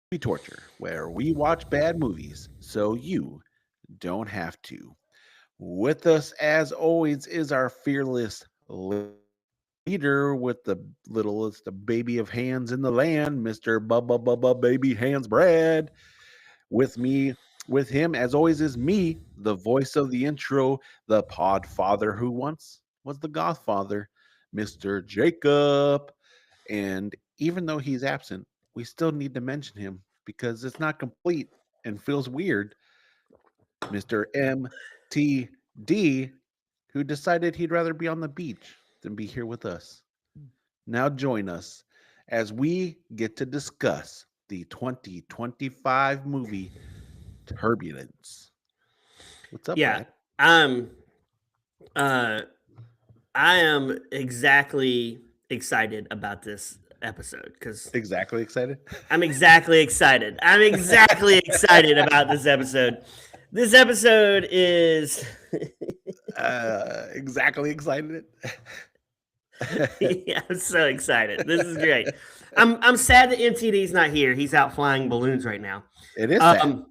Movie Torture, where we watch bad movies so you don't have to. With us, as always, is our fearless leader with the littlest baby of hands in the land, Mr. Bubba Baby Hands Brad. With me, with him, as always, is me, the voice of the intro, the pod father who once was the godfather, Mr. Jacob. And even though he's absent, we still need to mention him because it's not complete and feels weird. Mr. MTD, who decided he'd rather be on the beach than be here with us. Now join us as we get to discuss the 2025 movie Turbulence. What's up, Yeah, Brad? I'm. Uh, I am exactly excited about this episode because Exactly excited? I'm exactly excited. I'm exactly excited about this episode. This episode is. Exactly excited? Yeah, I'm so excited. This is great. I'm sad that MTD's not here. He's out flying balloons right now. It is sad. Um,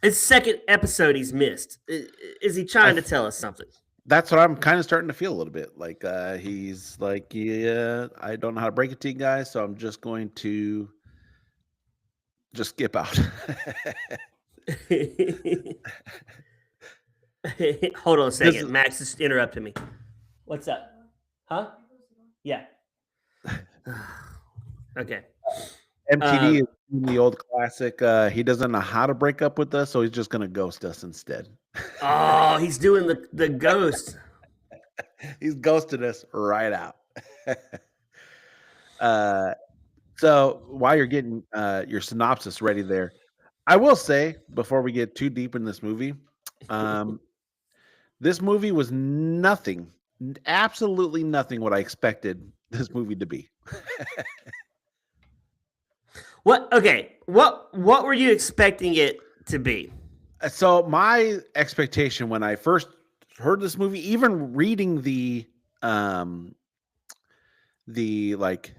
it's the second episode he's missed. Is he I trying to tell us something? That's what I'm kind of starting to feel a little bit. Like he's like, yeah, I don't know how to break it to you guys, so I'm just going to just skip out. Hold on a This second. Max just interrupted me. What's up? Huh? Yeah. Okay. MTD Um, is the old classic. He doesn't know how to break up with us, so he's just gonna ghost us instead. oh, he's doing the ghost. He's ghosted us right out. uh, so while you're getting your synopsis ready there, I will say before we get too deep in this movie, um, this movie was nothing, absolutely nothing what I expected this movie to be. What? Okay. What were you expecting it to be? So my expectation when I first heard this movie, even reading um the like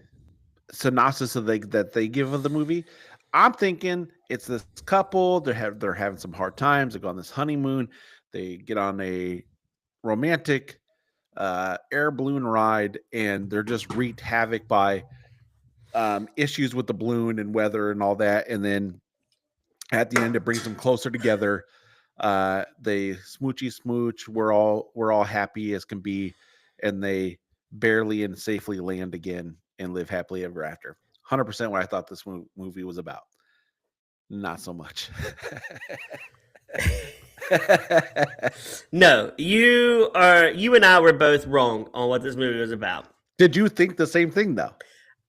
synopsis of that they give of the movie, I'm thinking it's this couple. They're having some hard times. They go on this honeymoon. They get on a romantic air balloon ride, and they're just wreaked havoc by issues with the balloon and weather and all that. And then at the end, it brings them closer together. They smoochy smooch. We're all happy as can be, and they barely and safely land again and live happily ever after. 100% what I thought this movie was about. Not so much. No, you and I were both wrong on what this movie was about. Did you think the same thing though?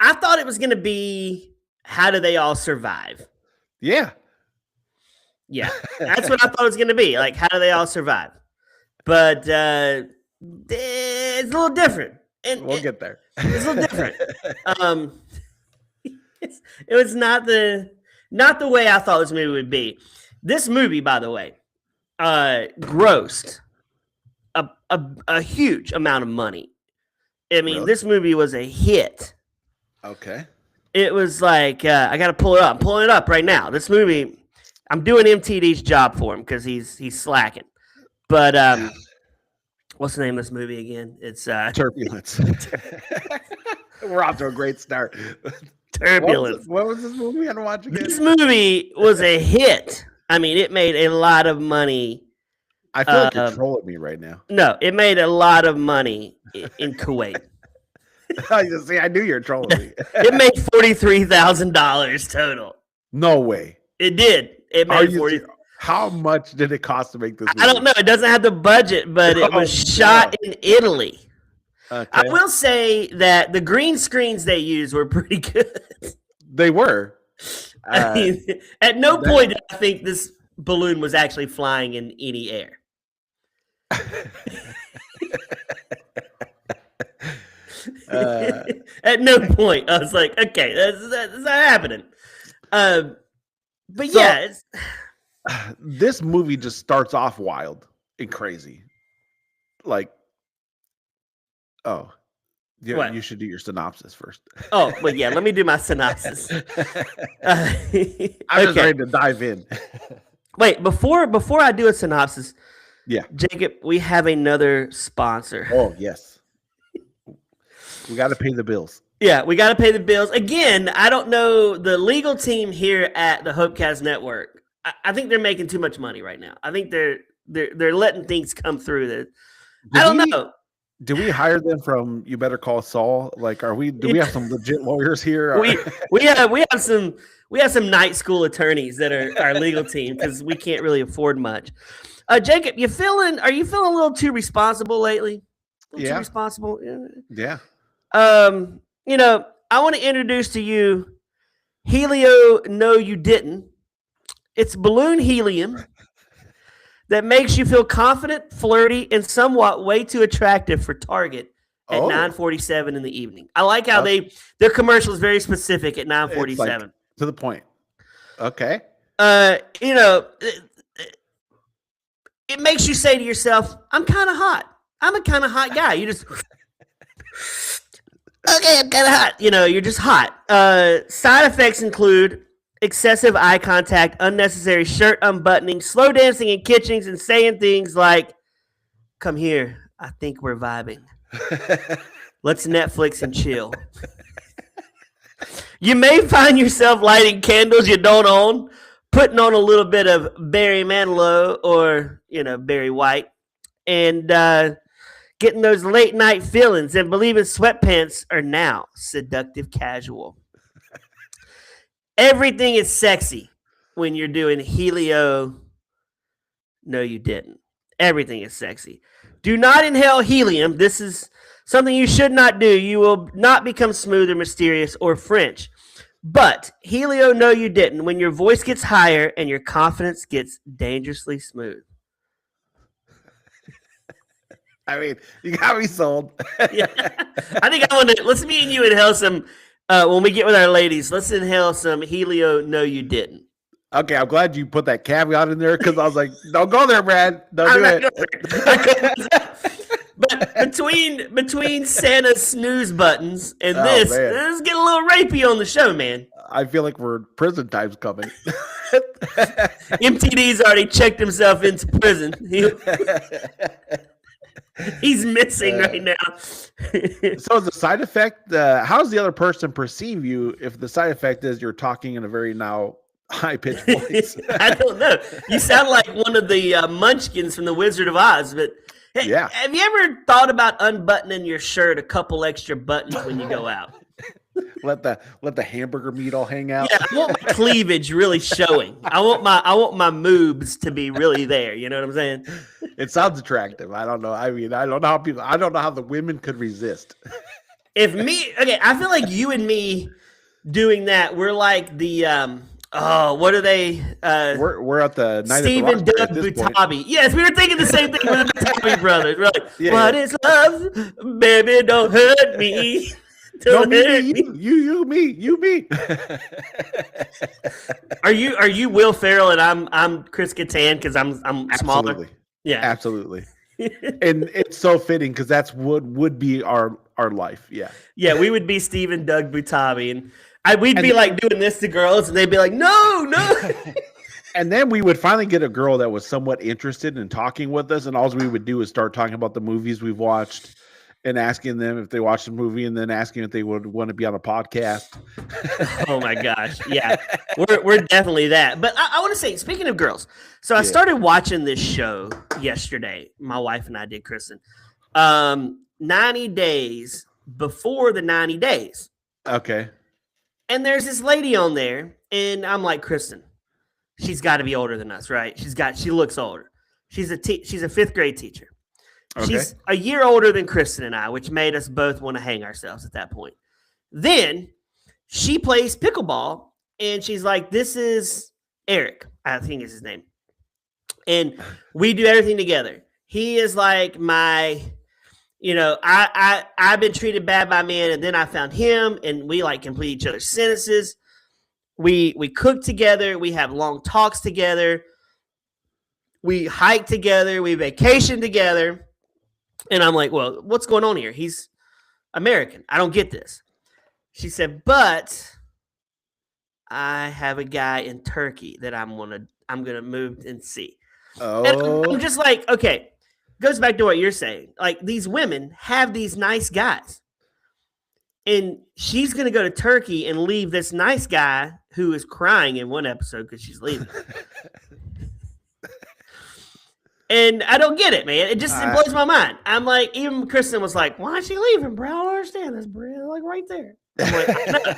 I thought it was going to be how do they all survive? Yeah. Yeah, that's what I thought it was going to be. Like, how do they all survive? But it's a little different. And We'll get there. it's a little different. Um, it was not the way I thought this movie would be. This movie, by the way, grossed a huge amount of money. I mean, Really? this movie was a hit. Okay. It was like I got to pull it up. I'm pulling it up right now. This movie, I'm doing MTD's job for him because he's slacking. But what's the name of this movie again? It's Turbulence. We're off to a great start. Turbulence. What was this movie we had to watch again? This movie was a hit. I mean, it made a lot of money. I feel like you're trolling me right now. No, it made a lot of money in Kuwait. See, I knew you were trolling me. It made $43,000 total. No way. It did. It made 40. How much did it cost to make this movie? I don't know. It doesn't have the budget, but it was shot in Italy. Okay. I will say that the green screens they used were pretty good. They were. I mean, at no point did I think this balloon was actually flying in any air. At no point I was like, okay, that's not happening. But so, yeah, this movie just starts off wild and crazy. Like, oh, What? You should do your synopsis first. Oh, well, yeah. Let me do my synopsis. I'm just ready to dive in. Wait, before I do a synopsis, Yeah, Jacob, we have another sponsor. Oh yes, we got to pay the bills. Yeah, we got to pay the bills. Again, I don't know the legal team here at the Hopecast Network. I think they're making too much money right now. I think they're letting things come through that I don't know. Do we hire them from You Better Call Saul? Like, do we have some legit lawyers here? We have some night school attorneys that are our legal team because we can't really afford much. Jacob, are you feeling a little too responsible lately? Too responsible? Yeah. I want to introduce to you Helio No You Didn't. It's balloon helium that makes you feel confident, flirty, and somewhat way too attractive for Target at 9:47 in the evening. I like how their commercial is very specific at 9:47. Like, to the point. Okay. It makes you say to yourself, I'm kind of hot. I'm a kind of hot guy. You just okay, I'm kind of hot. You're just hot. Side effects include excessive eye contact, unnecessary shirt unbuttoning, slow dancing in kitchens, and saying things like, come here, I think we're vibing. Let's Netflix and chill. You may find yourself lighting candles you don't own, putting on a little bit of Barry Manilow or, Barry White, and getting those late night feelings and believing sweatpants are now seductive casual. Everything is sexy when you're doing Helio. No, you didn't. Everything is sexy. Do not inhale helium. This is something you should not do. You will not become smooth or mysterious or French. But Helio, no, you didn't. When your voice gets higher and your confidence gets dangerously smooth. I mean, you got me sold. Yeah. I think let's me and you inhale some, when we get with our ladies, let's inhale some Helio, no, you didn't. Okay, I'm glad you put that caveat in there because I was like, don't go there, Brad. Don't do it. But between Santa's snooze buttons and this is getting a little rapey on the show, man. I feel like we're prison time's coming. MTD's already checked himself into prison. He's missing right now. So is the side effect, how does the other person perceive you if the side effect is you're talking in a very now high-pitched voice? I don't know. You sound like one of the munchkins from The Wizard of Oz. But hey, yeah. Have you ever thought about unbuttoning your shirt a couple extra buttons when you go out? Let the hamburger meat all hang out. Yeah, I want my cleavage really showing. I want my moobs to be really there. You know what I'm saying? It sounds attractive. I don't know. I mean, I don't know how the women could resist. I feel like you and me doing that, we're like the what are they? We're at the night Stephen Doug Butabi. Yes, we were thinking the same thing with the Butabi brothers. We're like, what is love? Baby, don't hurt me. No, you, me. Are you Will Ferrell and I'm Chris Kattan because I'm smaller? Absolutely. Yeah, absolutely. And it's so fitting because that's what would be our life. Yeah, yeah, we would be Stephen Doug Butabi, and we'd be like doing this to girls, and they'd be like, no. And then we would finally get a girl that was somewhat interested in talking with us, and all we would do is start talking about the movies we've watched. And asking them if they watched the movie, and then asking if they would want to be on a podcast. Oh my gosh, yeah, we're definitely that. But I want to say, speaking of girls, so I started watching this show yesterday. My wife and I did, Kristen. 90 days before the 90 days. Okay. And there's this lady on there, and I'm like, Kristen, she's got to be older than us, right? She looks older. She's a fifth grade teacher. Okay. She's a year older than Kristen and I, which made us both want to hang ourselves at that point. Then she plays pickleball, and she's like, this is Eric, I think is his name. And we do everything together. He is like my, I've been treated bad by men, and then I found him, and we like complete each other's sentences. We cook together. We have long talks together. We hike together. We vacation together. And I'm like, well, what's going on here? American. I don't get this. She said, but I have a guy in Turkey that I'm gonna move and see. And I'm just like, okay, goes back to what you're saying. Like, these women have these nice guys. And she's going to go to Turkey and leave this nice guy who is crying in one episode because she's leaving. And I don't get it, man. It blows my mind. I'm like, even Kristen was like, why is she leaving, bro? I don't understand this, bro. Like, right there. I'm like, I know.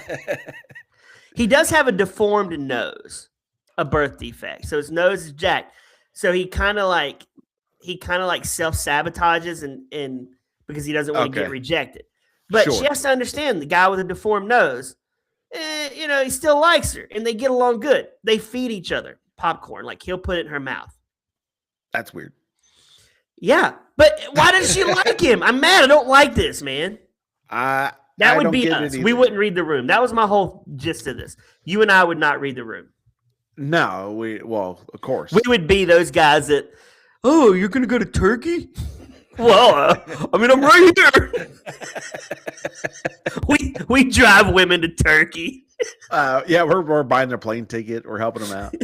He does have a deformed nose, a birth defect. So his nose is jacked. So he kind of like self-sabotages and because he doesn't want to get rejected. But she has to understand the guy with a deformed nose, he still likes her and they get along good. They feed each other popcorn. Like, he'll put it in her mouth. That's weird. Yeah. But why does she like him? I'm mad. I don't like this, man. That would be us. We wouldn't read the room. That was my whole gist of this. You and I would not read the room. No, of course. We would be those guys that, oh, you're going to go to Turkey? Well, I'm right here. we drive women to Turkey. Yeah, we're buying their plane ticket. We're helping them out.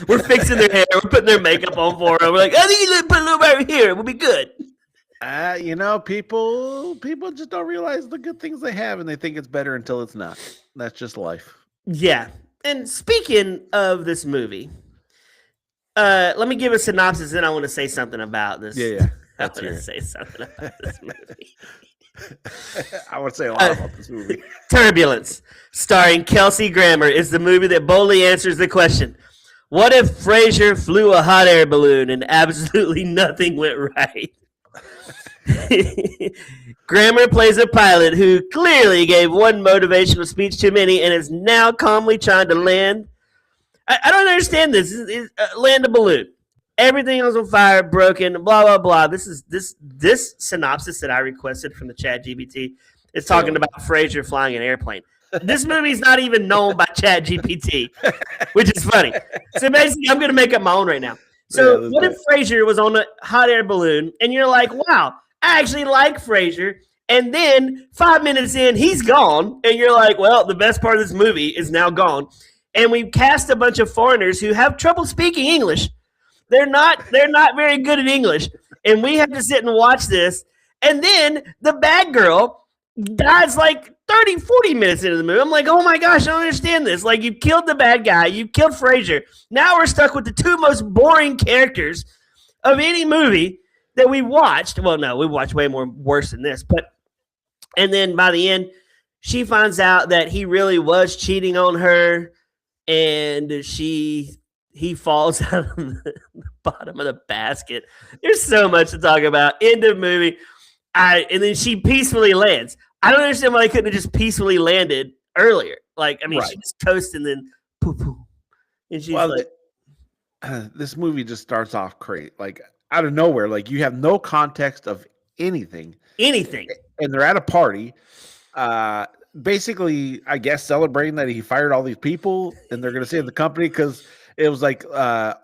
We're fixing their hair. We're putting their makeup on for them. We're like, I think you put a little right here. We'll be good. People just don't realize the good things they have, and they think it's better until it's not. That's just life. Yeah. And speaking of this movie, let me give a synopsis, then I want to say something about this. Yeah. I want to say something about this movie. I want to say a lot about this movie. Turbulence, starring Kelsey Grammer, is the movie that boldly answers the question, what if Frasier flew a hot air balloon and absolutely nothing went right? Grammer plays a pilot who clearly gave one motivational speech too many and is now calmly trying to land. I don't understand this. Land a balloon. Everything was on fire, broken, blah, blah, blah. This synopsis that I requested from the ChatGPT is talking about Frasier flying an airplane. This movie's not even known by ChatGPT, which is funny. So basically, I'm going to make up my own right now. So what if Frasier was on a hot air balloon and you're like, wow, I actually like Frasier. And then 5 minutes in, he's gone. And you're like, well, the best part of this movie is now gone. And we cast a bunch of foreigners who have trouble speaking English. They're not very good at English. And we have to sit and watch this. And then the bad girl dies like 30, 40 minutes into the movie. I'm like, oh my gosh, I don't understand this. Like, you killed the bad guy. You killed Frasier. Now we're stuck with the two most boring characters of any movie that we watched. Well, no, we watched way more worse than this. And then by the end, she finds out that he really was cheating on her. And he falls out of the bottom of the basket. There's so much to talk about. End of movie. And then she peacefully lands. I don't understand why they couldn't have just peacefully landed earlier. Like, I mean, she just toasted and then poo poo. And she's this movie just starts off great. Like, out of nowhere. Like, you have no context of anything. And they're at a party. Basically, I guess celebrating that he fired all these people and they're going to save the company because it was like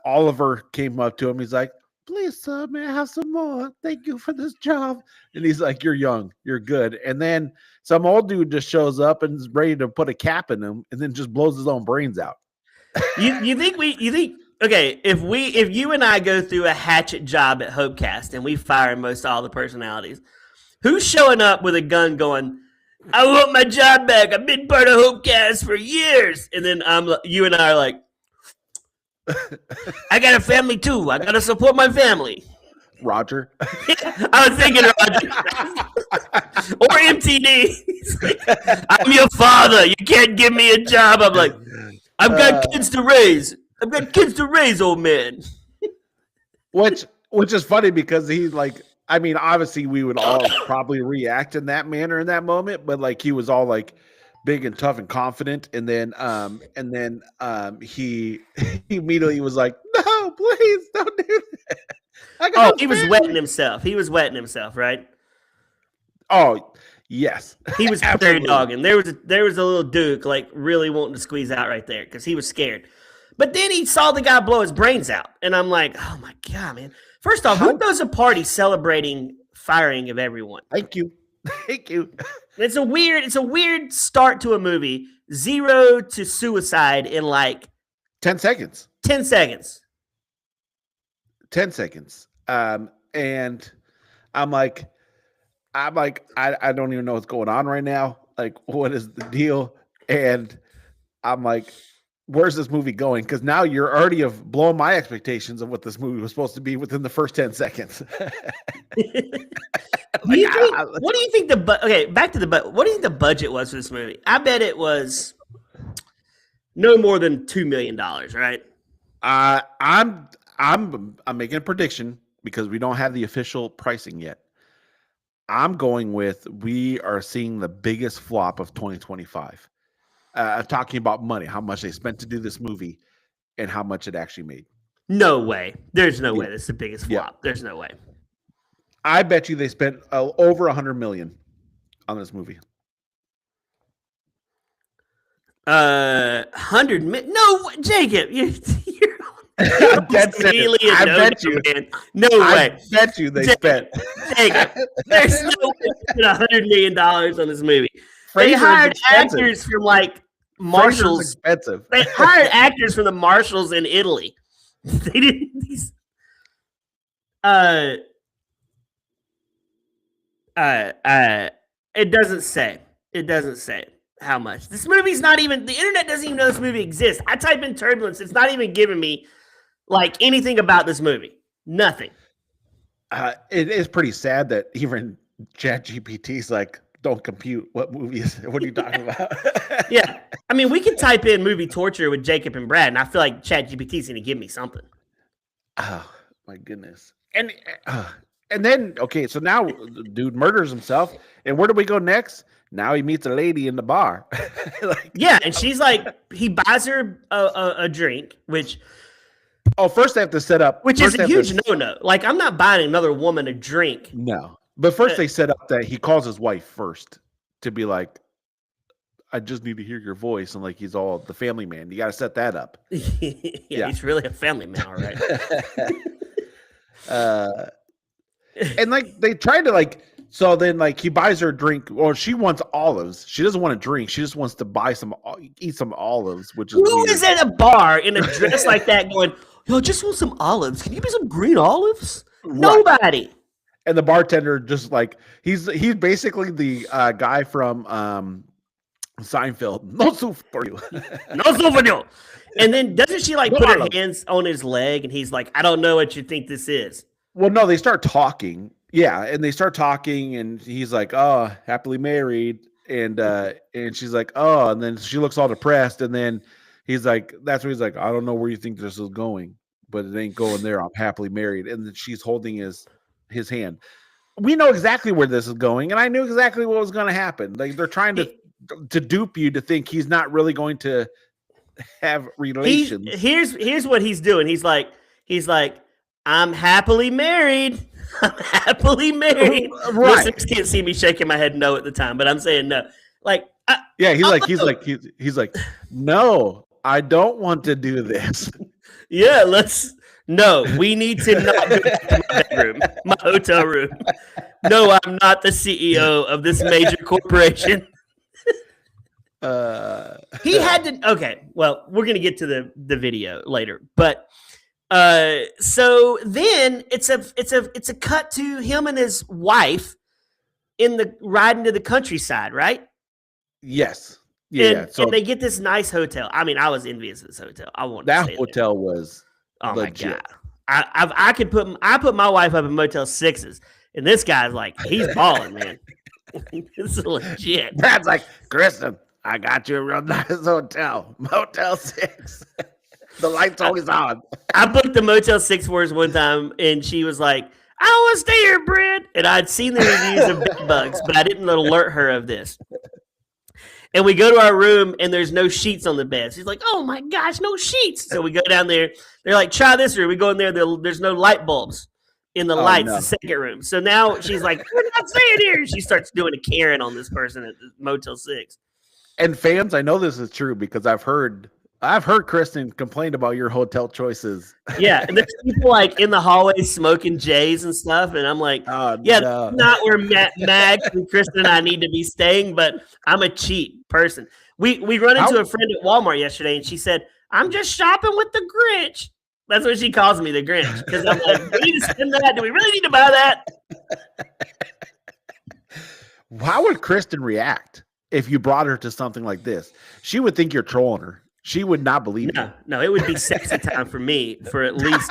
Oliver came up to him. He's like, please, sir, may I have some more? Thank you for this job. And he's like, you're young. You're good. And then some old dude just shows up and is ready to put a cap in him and then just blows his own brains out. You think okay, if you and I go through a hatchet job at Hopecast and we fire most all the personalities, who's showing up with a gun going, I want my job back. I've been part of Hopecast for years. And then you and I are like, I got a family too. I got to support my family. Roger. I was thinking Roger. Or MTD. Like, I'm your father. You can't give me a job. I'm like, I've got kids to raise. I've got kids to raise, old man. Which is funny because he's like, I mean, obviously we would all probably react in that manner in that moment, but like he was all like big and tough and confident, and then he immediately was like, "No, please don't do that." He was wetting himself. He was wetting himself, right? Oh, yes. He was prairie dogging. There was a little Duke like really wanting to squeeze out right there because he was scared. But then he saw the guy blow his brains out, and I'm like, oh my god, man! First off, who throws a party celebrating firing of everyone? Thank you. Thank you. It's a weird start to a movie. 0 to suicide in like 10 seconds. 10 seconds. 10 seconds. And I'm like, I don't even know what's going on right now. Like, what is the deal? And I'm like, where's this movie going? Because now you're already have blown my expectations of what this movie was supposed to be within the first 10 seconds. What do you think okay, back to the what do you think the budget was for this movie? I bet it was no more than $2 million, right? I'm making a prediction because we don't have the official pricing yet. I'm going with we are seeing the biggest flop of 2025. Talking about money, how much they spent to do this movie and how much it actually made. No way. There's no way. That's the biggest flop. Yeah. There's no way. I bet you they spent over $100 million on this movie. 100 million? No, Jacob, you're I bet you. Man. No way. I bet you they spent. Jacob, there's no way they spent $100 million on this movie. They hired actors from like Marshalls. Expensive. They hired actors from the Marshalls in Italy. They didn't. It doesn't say. It doesn't say how much. This movie's not even. The internet doesn't even know this movie exists. I type in Turbulence. It's not even giving me like anything about this movie. Nothing. It is pretty sad that even ChatGPT's like, don't compute what movies. What are you talking about? Yeah. I mean, we could type in movie torture with Jacob and Brad, and I feel like ChatGPT's going to give me something. Oh, my goodness. And then, okay, so now the dude murders himself. And where do we go next? Now he meets a lady in the bar. Yeah, and she's like, he buys her a drink, which... Oh, first they have to set up... Which is a huge no-no. Like, I'm not buying another woman a drink. No. But first they set up that he calls his wife first to be like, I just need to hear your voice. And like, he's all the family man. You got to set that up. Yeah, he's really a family man, all right. And like, they try to like, so then like he buys her a drink, or she wants olives. She doesn't want a drink. She just wants to eat some olives, which is Who weird. is at a bar in a dress like that going, yo, just want some olives. Can you give me some green olives? Right. Nobody. And the bartender just like, he's basically the guy from Seinfeld. No soup for you. No soup for you. And then doesn't she like put her hands on his leg and he's like, I don't know what you think this is. Well, no, they start talking. Yeah, and they start talking and he's like, oh, happily married. And she's like, oh, and then she looks all depressed. And then he's like, that's what he's like, I don't know where you think this is going, but it ain't going there. I'm happily married. And then she's holding his hand. We know exactly where this is going, and I knew exactly what was going to happen. Like they're trying to dupe you to think he's not really going to have relations. Here's what he's doing. He's like, I'm happily married. I'm happily married. Right. Listeners can't see me shaking my head no at the time, but I'm saying no. Like, he's like, no, I don't want to do this. Yeah, no, we need to not go to my bedroom, my hotel room. No, I'm not the CEO of this major corporation. He had to. Okay, well, we're gonna get to the video later, but so then it's a cut to him and his wife riding to the countryside, right? Yes. Yeah. And they get this nice hotel. I mean, I was envious of this hotel. I wanted that to stay hotel there. Was. Oh legit. my god! I put my wife up in Motel 6s, and this guy's like, he's balling, man. This is legit. Brad's like, Kristen, I got you a real nice hotel, Motel 6. The light's always on. I booked the Motel 6 for us one time, and she was like, I don't want to stay here, Brad. And I'd seen the reviews of bed bugs, but I didn't alert her of this. And we go to our room, and there's no sheets on the bed. She's like, oh, my gosh, no sheets. So we go down there. They're like, try this room. We go in there. There's no light bulbs in the lights, the second room. So now she's like, we're not staying here. She starts doing a Karen on this person at the Motel 6. And fans, I know this is true because I've heard I've heard Kristen complain about your hotel choices. Yeah, and there's people like in the hallway smoking J's and stuff, and I'm like, yeah, no. that's not where Max and Kristen and I need to be staying, but I'm a cheap person. We run into a friend at Walmart yesterday, and she said, "I'm just shopping with the Grinch." That's what she calls me, the Grinch, because I'm like, "Do we need to spend that? Do we really need to buy that?" How would Kristen react if you brought her to something like this? She would think you're trolling her. She would not believe you. No, it would be sexy time for me for at least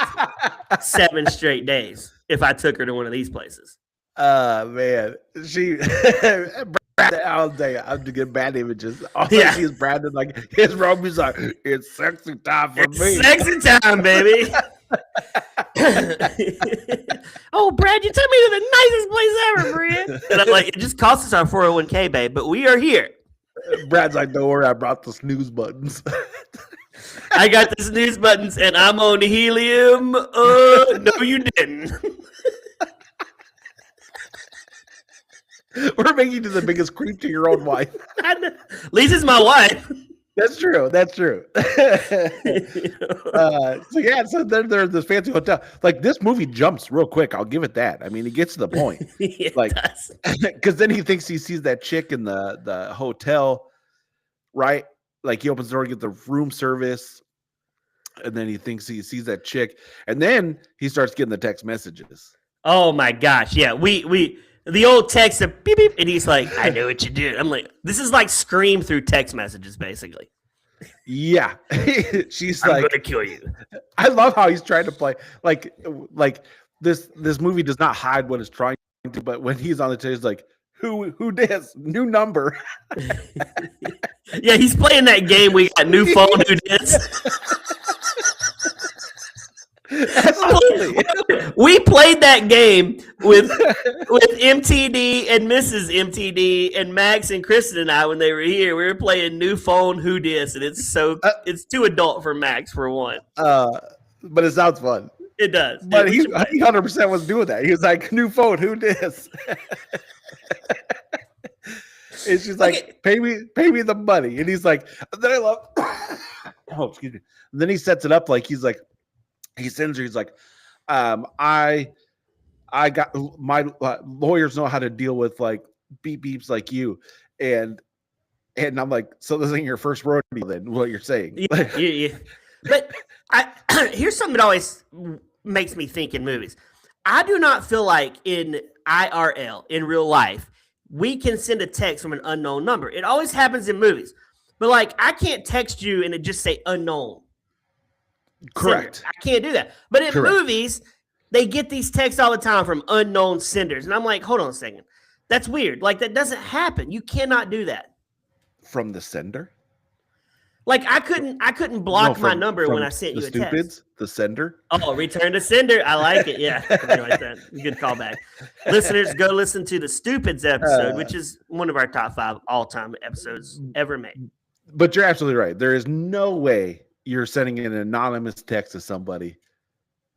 7 straight days if I took her to one of these places. Man, she. All day I'm to get bad images. All I see is Brandon like his robe is like, it's sexy time for me. Sexy time, baby. Oh, Brad, you took me to the nicest place ever, Brad. And I'm like, it just cost us our 401k, babe, but we are here. Brad's like, don't worry, I brought the snooze buttons. I got the snooze buttons and I'm on helium. No, you didn't. We're making you the biggest creep to your own wife. Lisa's my wife. That's true. That's true. So there's this fancy hotel. Like this movie jumps real quick. I'll give it that. I mean, it gets to the point. Because then he thinks he sees that chick in the hotel, right? Like he opens the door to get the room service, and then he thinks he sees that chick, and then he starts getting the text messages. Oh my gosh! Yeah, we the old text of beep beep, and he's like, "I know what you did." I'm like, "This is like Scream through text messages, basically." Yeah, she's I'm like, gonna kill you. I love how he's trying to play like this movie does not hide what it's trying to, but when he's on the stage, like, who this new number? Yeah, he's playing that game. We got new phone. Who this? Absolutely. We played that game with MTD and Mrs. MTD and Max and Kristen and I when they were here. We were playing new phone who dis, and it's too adult for Max for one. But it sounds fun. It does. But he 100% was doing that. He was like, new phone who dis. And she's like, pay me the money. And he's like, then I love oh, excuse me. And then he sets it up like he's like, he sends her, he's like, I got my lawyers know how to deal with like beep beeps like you. And I'm like, so this ain't your first rodeo then, what you're saying. Yeah. But here's something that always makes me think in movies. I do not feel like in IRL, in real life, we can send a text from an unknown number. It always happens in movies. But like, I can't text you and it just say unknown. Correct. Sender. I can't do that. But in movies, they get these texts all the time from unknown senders. And I'm like, hold on a second. That's weird. Like, that doesn't happen. You cannot do that. From the sender? Like, I couldn't block my number when I sent you a text. The sender? Oh, return to sender. I like it. Yeah. Like that. Good callback. Listeners, go listen to the Stupids episode, which is one of our top 5 all-time episodes ever made. But you're absolutely right. There is no way you're sending an anonymous text to somebody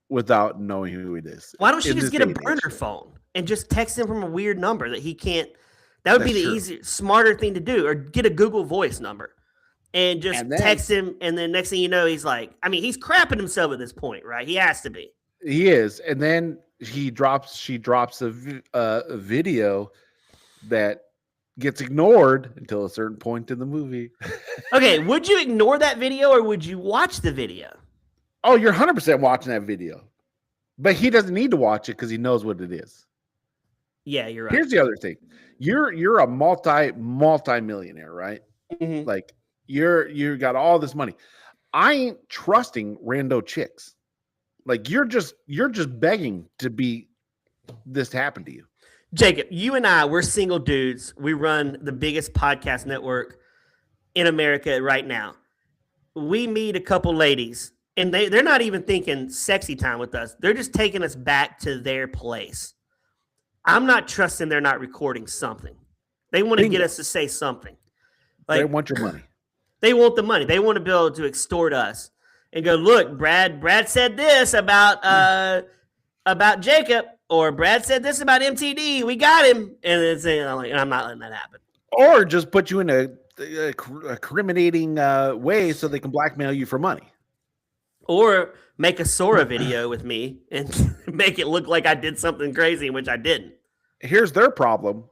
without knowing who it is. Why don't you just get a burner phone and just text him from a weird number that he can't? That would be the easier, smarter thing to do, or get a Google Voice number and just text him. And then next thing you know, he's like, I mean, he's crapping himself at this point, right? He has to be. He is. And then she drops a video that gets ignored until a certain point in the movie. Okay, would you ignore that video or would you watch the video? Oh, you're 100% watching that video. But he doesn't need to watch it because he knows what it is. Yeah, you're right. Here's the other thing. You're a multi-millionaire, right? Mm-hmm. Like you got all this money. I ain't trusting rando chicks. Like you're just begging to be this happen to you. Jacob, you and I, we're single dudes. We run the biggest podcast network in America right now. We meet a couple ladies, and they're not even thinking sexy time with us. They're just taking us back to their place. I'm not trusting they're not recording something. They want to get us to say something. Like, they want your money. They want the money. They want to be able to extort us and go, look, Brad said this about Jacob, or Brad said this about MTD. We got him. And then say, I'm not letting that happen. Or just put you in incriminating way so they can blackmail you for money. Or make a Sora video with me and make it look like I did something crazy, which I didn't. Here's their problem.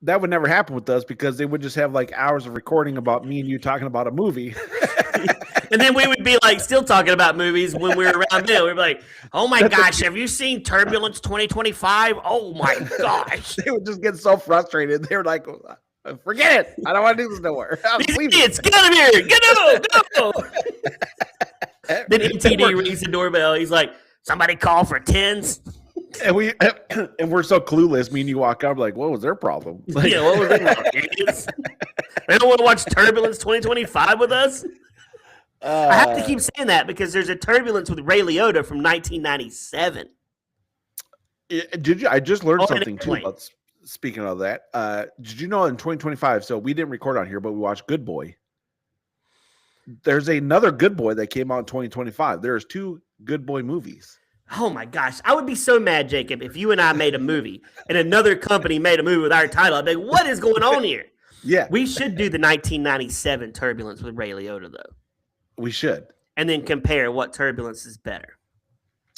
That would never happen with us because they would just have like hours of recording about me and you talking about a movie. And then we would be like still talking about movies when we were around them. We'd be like, oh my gosh, have you seen Turbulence 2025? Oh my gosh. They would just get so frustrated. They were like, forget it. I don't want to do this no more. These idiots, get out of here. Go. Then MTD rings the doorbell. He's like, somebody call for tens. And we're so clueless. Me and you walk out, like, what was their problem? Like, yeah, what was their problem? Idiots? They don't want to watch Turbulence 2025 with us. I have to keep saying that because there's a Turbulence with Ray Liotta from 1997. Did you? I just learned something too. About, speaking of that, did you know in 2025? So we didn't record on here, but we watched Good Boy. There's another Good Boy that came out in 2025. There's 2 Good Boy movies. Oh my gosh. I would be so mad, Jacob, if you and I made a movie and another company made a movie with our title. I'd be like, what is going on here? Yeah. We should do the 1997 Turbulence with Ray Liotta, though. We should. And then compare what Turbulence is better.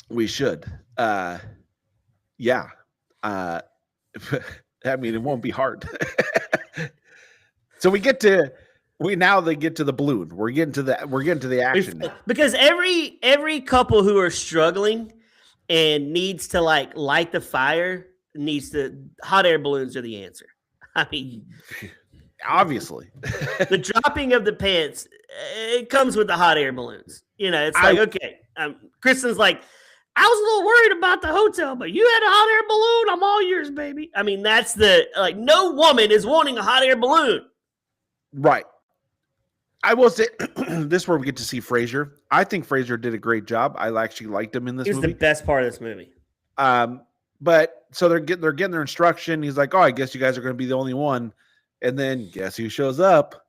We should. Yeah. I mean, it won't be hard. So they get to the balloon. We're getting to the action now. Because every couple who are struggling and needs to like light the fire hot air balloons are the answer. I mean, obviously, the dropping of the pants, it comes with the hot air balloons. You know, it's like, okay. Kristen's like, I was a little worried about the hotel, but you had a hot air balloon. I'm all yours, baby. I mean, that's no woman is wanting a hot air balloon. Right. I will say this is where we get to see Fraser. I think Fraser did a great job. I actually liked him in this movie. He was the best part of this movie. But so they're getting their instruction. He's like, oh, I guess you guys are going to be the only one. And then guess who shows up?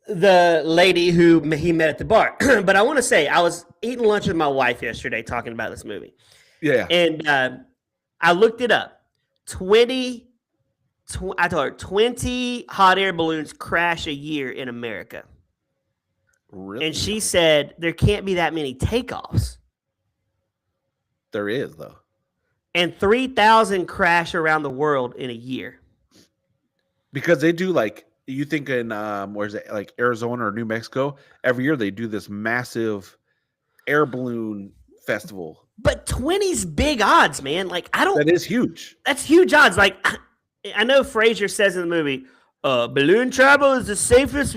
The lady who he met at the bar. But I want to say, I was eating lunch with my wife yesterday talking about this movie. Yeah. And I looked it up. 20 hot air balloons crash a year in America. Really? And she said there can't be that many takeoffs. There is, though. And 3,000 crash around the world in a year. Because they do you think in where's it, like Arizona or New Mexico, every year they do this massive air balloon festival. But 20's big odds, man. That is huge. That's huge odds. I know Fraser says in the movie, balloon travel is the safest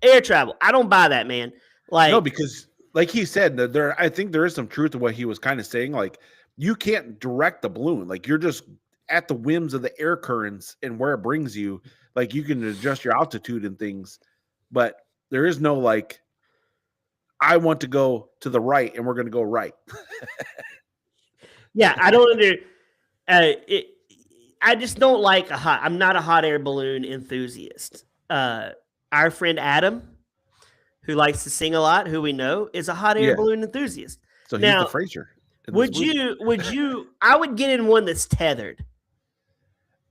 air travel. I don't buy that, man. No, because like he said, I think there is some truth to what he was kind of saying. Like, you can't direct the balloon. Like, you're just at the whims of the air currents and where it brings you. Like, you can adjust your altitude and things, but there is no I want to go to the right and we're going to go right. Yeah, I don't I just don't like I'm not a hot air balloon enthusiast. Our friend Adam, who likes to sing a lot, who we know, is a hot air balloon enthusiast. So he's the Fraser. Would you, I would get in one that's tethered.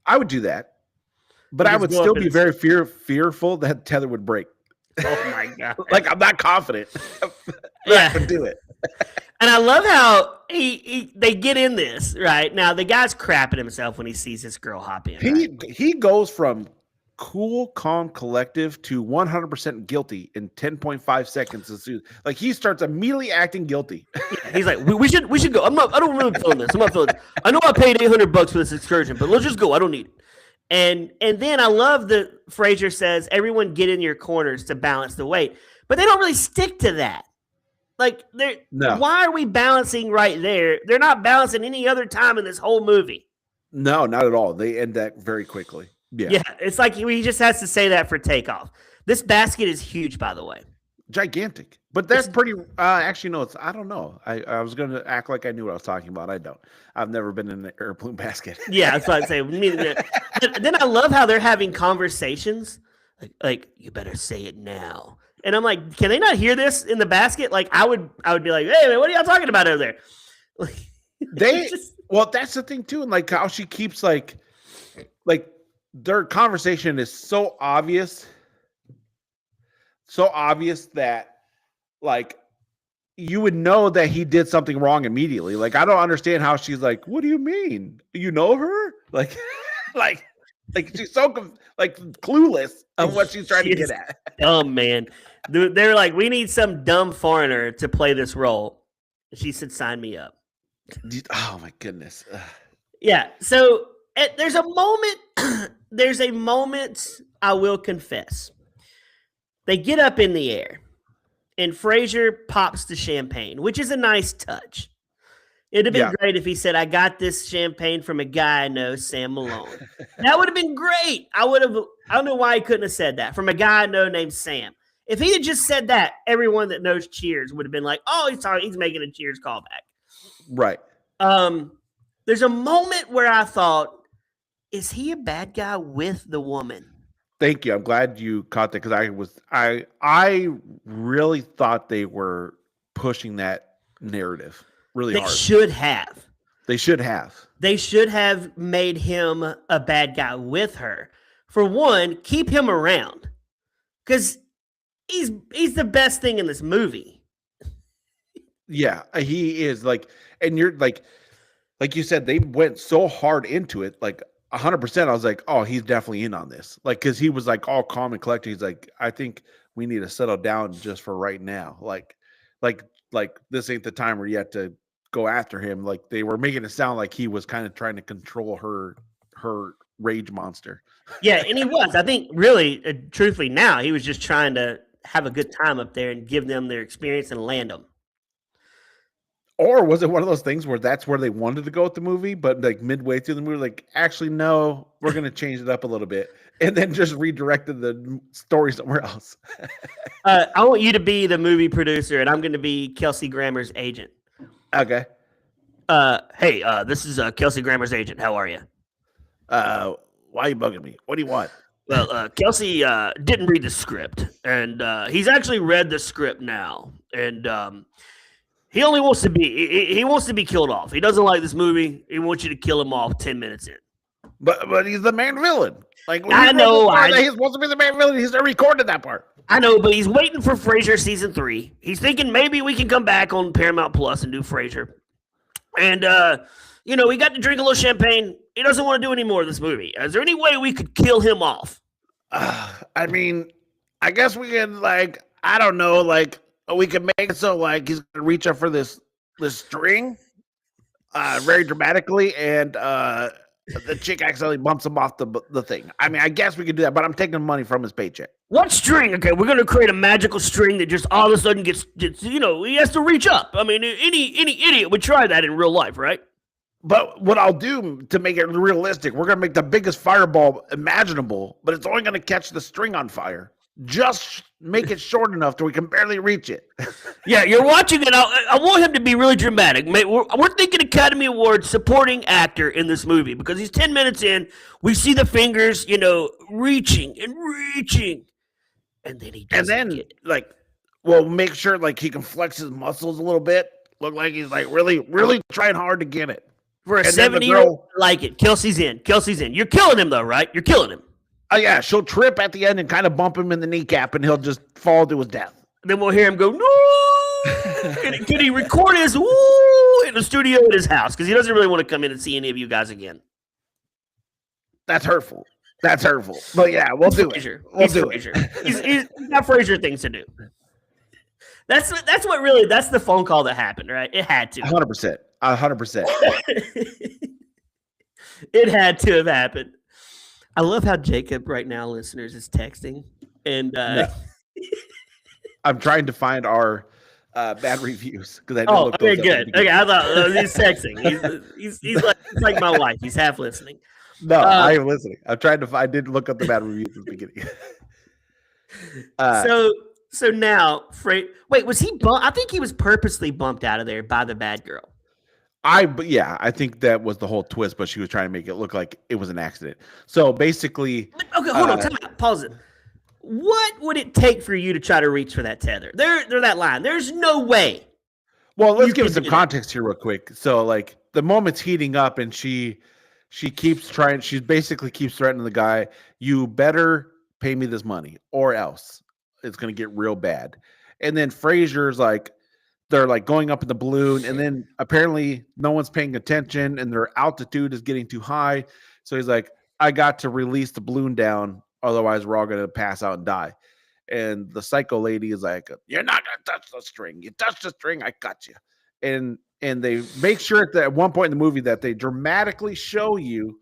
I would do that. But I would still be very fearful that tether would break. Oh my God. I'm not confident. I can do it. And I love how they get in this, right? Now, the guy's crapping himself when he sees this girl hop in. He goes from cool, calm, collective to 100% guilty in 10.5 seconds. Like, he starts immediately acting guilty. Yeah, he's like, we should go. I don't really feel this. I'm not feeling this. I know I paid $800 for this excursion, but let's just go. I don't need it. And then I love that Fraser says, everyone get in your corners to balance the weight. But they don't really stick to that. Why are we balancing right there? They're not balancing any other time in this whole movie. No, not at all. They end that very quickly. Yeah, it's like he just has to say that for takeoff. This basket is huge, by the way. Gigantic. But that's pretty actually, no, I don't know. I was going to act like I knew what I was talking about. I don't. I've never been in an airplane basket. Yeah, that's what I'd say. Then I love how they're having conversations. Like, you better say it now. And I'm like, can they not hear this in the basket? Like, I would be like, hey, man, what are y'all talking about over there? Well, that's the thing too. And how she keeps like their conversation is so obvious that like you would know that he did something wrong immediately. Like I don't understand how she's like, "What do you mean? You know her?" Like like she's so like clueless of what she's trying to get at. Dumb, man. They're like, "We need some dumb foreigner to play this role." She said, "Sign me up." Oh my goodness. Yeah. So there's a moment. There's a moment. I will confess. They get up in the air, and Fraser pops the champagne, which is a nice touch. It'd have been great if he said, "I got this champagne from a guy I know, Sam Malone." That would have been great. I don't know why he couldn't have said that. From a guy I know named Sam. If he had just said that, everyone that knows Cheers would have been like, "Oh, he's making a Cheers callback." Right. There's a moment where I thought, is he a bad guy with the woman? Thank you. I'm glad you caught that because I really thought they were pushing that narrative really hard. They should have. They should have made him a bad guy with her. For one, keep him around because he's the best thing in this movie. Yeah, he is like, and you're like you said, they went so hard into it, like 100%. I was like, oh, he's definitely in on this. Like, because he was like all calm and collected. He's like, I think we need to settle down just for right now. Like this ain't the time where you have to go after him. Like they were making it sound like he was kind of trying to control her rage monster. Yeah, and he was. I think really, truthfully, now he was just trying to have a good time up there and give them their experience and land them. Or was it one of those things where that's where they wanted to go with the movie, but like midway through the movie, like, actually, no, we're going to change it up a little bit, and then just redirected the story somewhere else? I want you to be the movie producer, and I'm going to be Kelsey Grammer's agent. Okay. Hey, this is Kelsey Grammer's agent. How are you? Why are you bugging me? What do you want? Well, Kelsey didn't read the script, and he's actually read the script now, and he only wants to be killed off. He doesn't like this movie. He wants you to kill him off 10 minutes in. But he's the main villain. Like I know he's supposed to be the main villain. He's already recorded that part. I know, but he's waiting for Frasier season 3. He's thinking maybe we can come back on Paramount Plus and do Frasier. And we got to drink a little champagne. He doesn't want to do any more of this movie. Is there any way we could kill him off? I mean, I guess we can, like, I don't know, like, we can make it so like he's gonna reach up for this string very dramatically, and the chick accidentally bumps him off the thing. I mean, I guess we could do that, but I'm taking money from his paycheck. What string? Okay, we're gonna create a magical string that just all of a sudden gets he has to reach up. I mean, any idiot would try that in real life, right? But what I'll do to make it realistic, we're gonna make the biggest fireball imaginable, but it's only gonna catch the string on fire. Just make it short enough so we can barely reach it. Yeah, you're watching it. I want him to be really dramatic. We're thinking Academy Award supporting actor in this movie because he's 10 minutes in. We see the fingers, reaching and reaching. And then he doesn't. And then, we'll make sure, like, he can flex his muscles a little bit. Look like he's, like, really, really trying hard to get it. For a 70-year-old, like it. Kelsey's in. You're killing him, though, right? You're killing him. Oh, yeah, she'll trip at the end and kind of bump him in the kneecap, and he'll just fall to his death. Then we'll hear him go, no! Can he record his woo in the studio at his house? Because he doesn't really want to come in and see any of you guys again. That's hurtful. But, yeah, we'll do it. We'll do it. He's got Frasier things to do. That's the phone call that happened, right? It had to. 100%. 100%. It had to have happened. I love how Jacob right now, listeners, is texting. And I'm trying to find our bad reviews because I didn't look okay, good. Okay, I thought he's texting. He's like my wife. He's half listening. No, I am listening. I'm trying to. I did look up the bad reviews at the beginning. So now, wait, was he? I think he was purposely bumped out of there by the bad girl. I think that was the whole twist, but she was trying to make it look like it was an accident. So basically, okay, hold on, time out, pause it. What would it take for you to try to reach for that tether? They're that line. There's no way. Well, let's give some context here real quick. So, like, the moment's heating up, and she she keeps trying. She basically keeps threatening the guy. You better pay me this money, or else it's going to get real bad. And then Fraser's like, they're like going up in the balloon, and then apparently no one's paying attention, and their altitude is getting too high. So he's like, I got to release the balloon down, otherwise we're all going to pass out and die. And the psycho lady is like, you're not going to touch the string. You touch the string, I got you. And they make sure at one point in the movie that they dramatically show you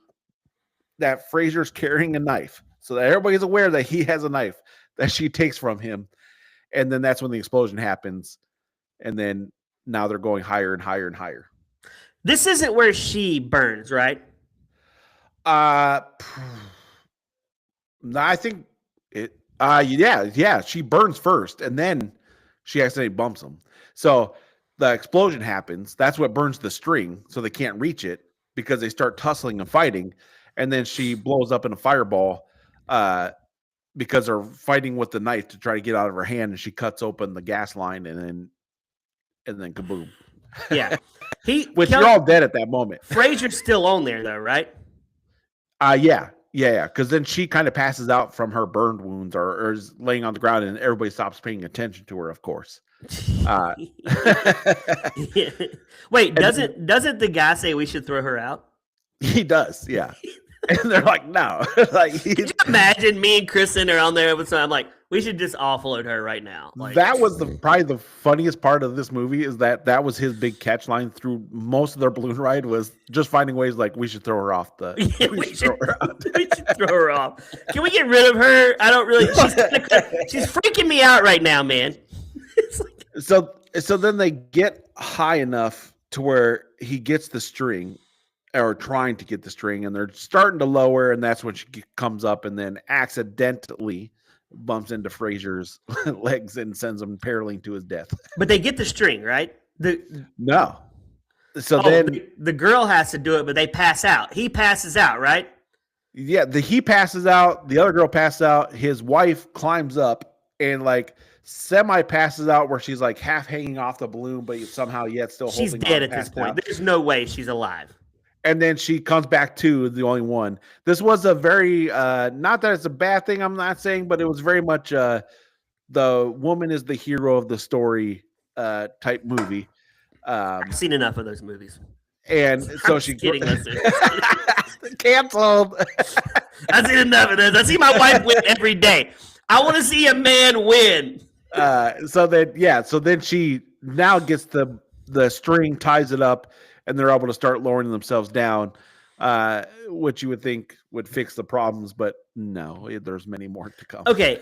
that Fraser's carrying a knife so that everybody's aware that he has a knife that she takes from him. And then that's when the explosion happens. And then now they're going higher and higher and higher. This isn't where she burns, right? I think it. Yeah. She burns first, and then she accidentally bumps him. So the explosion happens. That's what burns the string, so they can't reach it because they start tussling and fighting. And then she blows up in a fireball because they're fighting with the knife to try to get out of her hand, and she cuts open the gas line, and then kaboom. Yeah, which you're all dead at that moment. Fraser's still on there though, right? Yeah. Because then she kind of passes out from her burned wounds, or is laying on the ground, and everybody stops paying attention to her. Of course. Wait, doesn't the guy say we should throw her out? He does, yeah. And they're like, no. Like, could you imagine me and Kristen are on there with I'm like, we should just offload her right now. Like, that was probably the funniest part of this movie, is that was his big catch line through most of their balloon ride, was just finding ways like, we should throw her off the. We should throw her off. Can we get rid of her? I don't really. She's freaking me out right now, man. So then they get high enough to where he gets the string, or trying to get the string, and they're starting to lower, and that's when she comes up and then accidentally bumps into Fraser's legs and sends him paralleling to his death. But they get the string, right? No. So then the girl has to do it, but they pass out. He passes out, right? Yeah, he passes out. The other girl passes out. His wife climbs up and like semi passes out, where she's like half hanging off the balloon, but somehow yet still holding on. She's dead at this point. Out. There's no way she's alive. And then she comes back to the only one. This was a very, not that it's a bad thing, I'm not saying, but it was very much the woman is the hero of the story type movie. I've seen enough of those movies. And so she kidding. Canceled. I've seen enough of this. I see my wife win every day. I want to see a man win. So then she now gets the string, ties it up, and they're able to start lowering themselves down, which you would think would fix the problems, but no, there's many more to come. Okay,